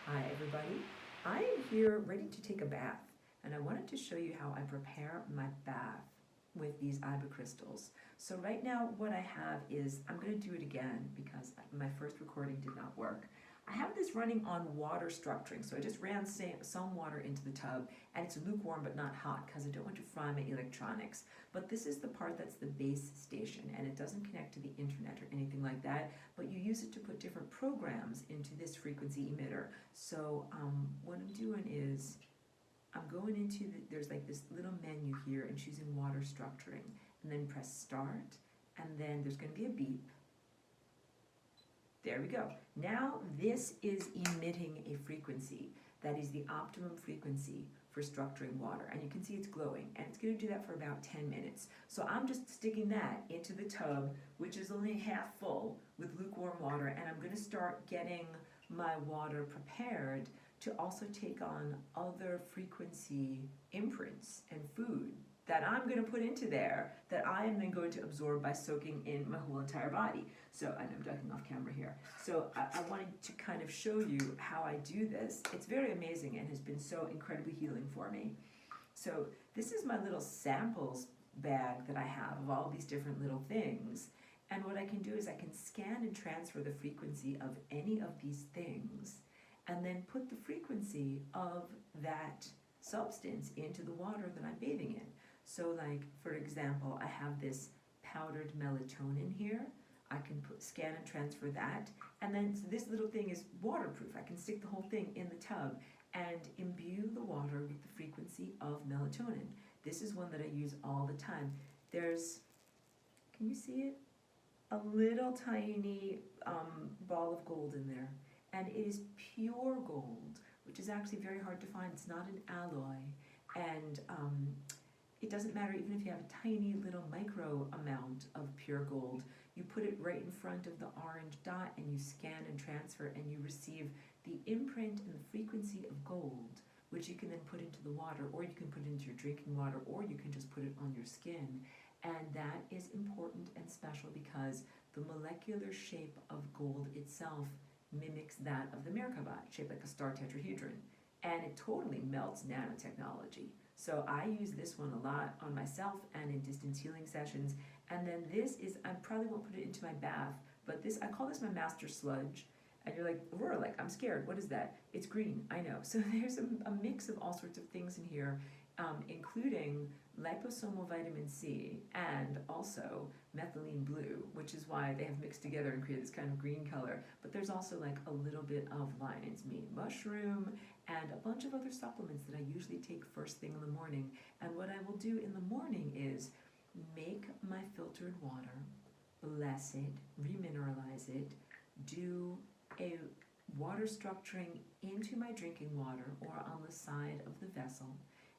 Hi everybody, I am here ready to take a bath and I wanted to show you how I prepare my bath with these EIBA crystals. So right now what I have is, I'm going to do it again because my first recording did not work. I have this running on water structuring, so I just ran some water into the tub and it's lukewarm but not hot because I don't want to fry my electronics. But this is the part that's the base station and it doesn't connect to the internet or anything like that, but you use it to put different programs into this frequency emitter. So what I'm doing is I'm going into there's like this little menu here and choosing water structuring, and then press start, and then there's going to be a beep. There we go. Now this is emitting a frequency that is the optimum frequency for structuring water, and you can see it's glowing, and it's going to do that for about 10 minutes. So I'm just sticking that into the tub, which is only half full, with lukewarm water, and I'm going to start getting my water prepared to also take on other frequency imprints and food that I'm going to put into there that I am then going to absorb by soaking in my whole entire body. So, and I'm ducking off camera here. So I wanted to kind of show you how I do this. It's very amazing and has been so incredibly healing for me. So this is my little samples bag that I have of all these different little things. And what I can do is I can scan and transfer the frequency of any of these things and then put the frequency of that substance into the water that I'm bathing in. So like, for example, I have this powdered melatonin here. I can scan and transfer that. And then so this little thing is waterproof. I can stick the whole thing in the tub and imbue the water with the frequency of melatonin. This is one that I use all the time. There's, can you see it? A little tiny ball of gold in there. And it is pure gold, which is actually very hard to find. It's not an alloy. And it doesn't matter even if you have a tiny little micro amount of pure gold. You put it right in front of the orange dot and you scan and transfer and you receive the imprint and the frequency of gold, which you can then put into the water, or you can put it into your drinking water, or you can just put it on your skin. And that is important and special because the molecular shape of gold itself mimics that of the Merkaba, shaped like a star tetrahedron, and it totally melts nanotechnology. So I use this one a lot on myself and in distance healing sessions. And then this is, I probably won't put it into my bath, but this, I call this my master sludge. And you're like, Aurora, like, I'm scared, what is that? It's green, I know. So there's a mix of all sorts of things in here, including liposomal vitamin C and also methylene blue, which is why they have mixed together and created this kind of green color. But there's also like a little bit of lion's mane mushroom and a bunch of other supplements that I usually take first thing in the morning. And what I will do in the morning is make my filtered water, bless it, remineralize it, do a water structuring into my drinking water or on the side of the vessel.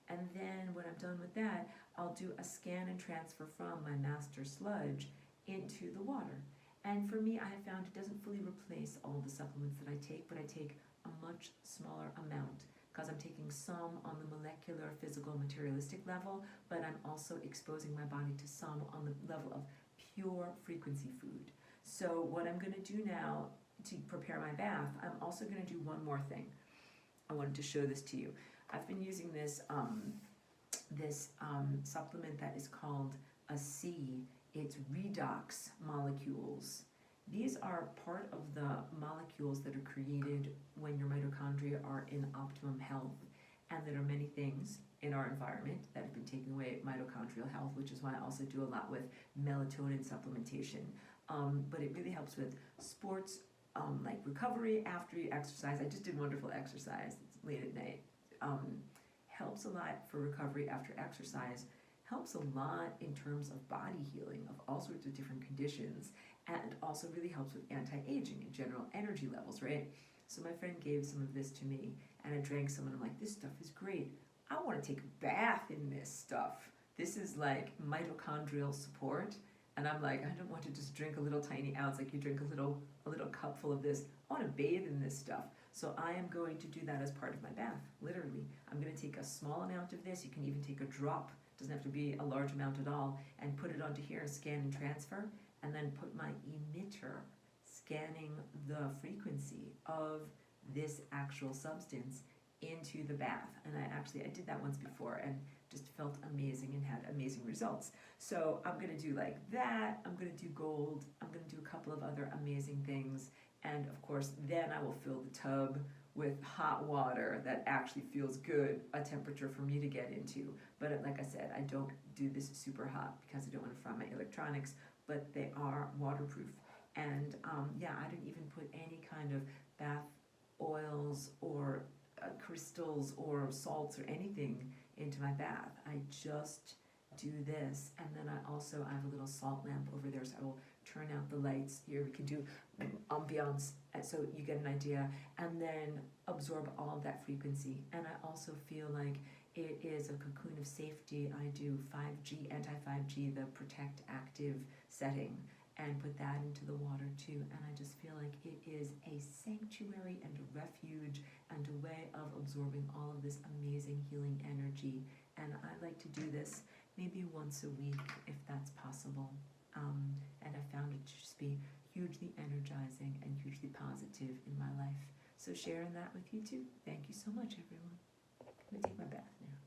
And then when I'm done with that, I'll do a scan and transfer from my master sludge into the water. And for me, I have found it doesn't fully replace all the supplements that I take, but I take a much smaller amount because I'm taking some on the molecular, physical, materialistic level, but I'm also exposing my body to some on the level of pure frequency food. So what I'm going to do now to prepare my bath, I'm also going to do one more thing. I wanted to show this to you. I've been using this supplement that is called a C. It's redox molecules. These are part of the molecules that are created when your mitochondria are in optimum health. And there are many things in our environment that have been taking away mitochondrial health, which is why I also do a lot with melatonin supplementation. But it really helps with sports, like recovery after you exercise. I just did wonderful exercise. It's late at night. Helps a lot for recovery after exercise, helps a lot in terms of body healing of all sorts of different conditions, and also really helps with anti-aging and general energy levels, right? So my friend gave some of this to me and I drank some and I'm like, this stuff is great. I want to take a bath in this stuff. This is like mitochondrial support. And I'm like, I don't want to just drink a little tiny ounce, like you drink a little cup full of this. I want to bathe in this stuff. So I am going to do that as part of my bath, literally. I'm going to take a small amount of this. You can even take a drop, doesn't have to be a large amount at all, and put it onto here and scan and transfer, and then put my emitter scanning the frequency of this actual substance into the bath. And I did that once before and just felt amazing and had amazing results. So I'm going to do like that. I'm going to do gold. I'm going to do a couple of other amazing things. And of course, then I will fill the tub with hot water that actually feels good, a temperature for me to get into. But like I said, I don't do this super hot because I don't want to fry my electronics, but they are waterproof. And yeah, I didn't even put any kind of bath oils or crystals or salts or anything into my bath. I just do this, and then I have a little salt lamp over there, so I will turn out the lights. Here we can do ambiance, so you get an idea, and then absorb all of that frequency. And I also feel like it is a cocoon of safety. I do 5G, anti-5G, the protect active setting, and put that into the water too. And I just feel like it is a sanctuary and a refuge and a way of absorbing all of this amazing healing energy. And I like to do this maybe once a week if that's possible. And I found it to just be hugely energizing and hugely positive in my life. So sharing that with you too. Thank you so much, everyone. I'm gonna take my bath now.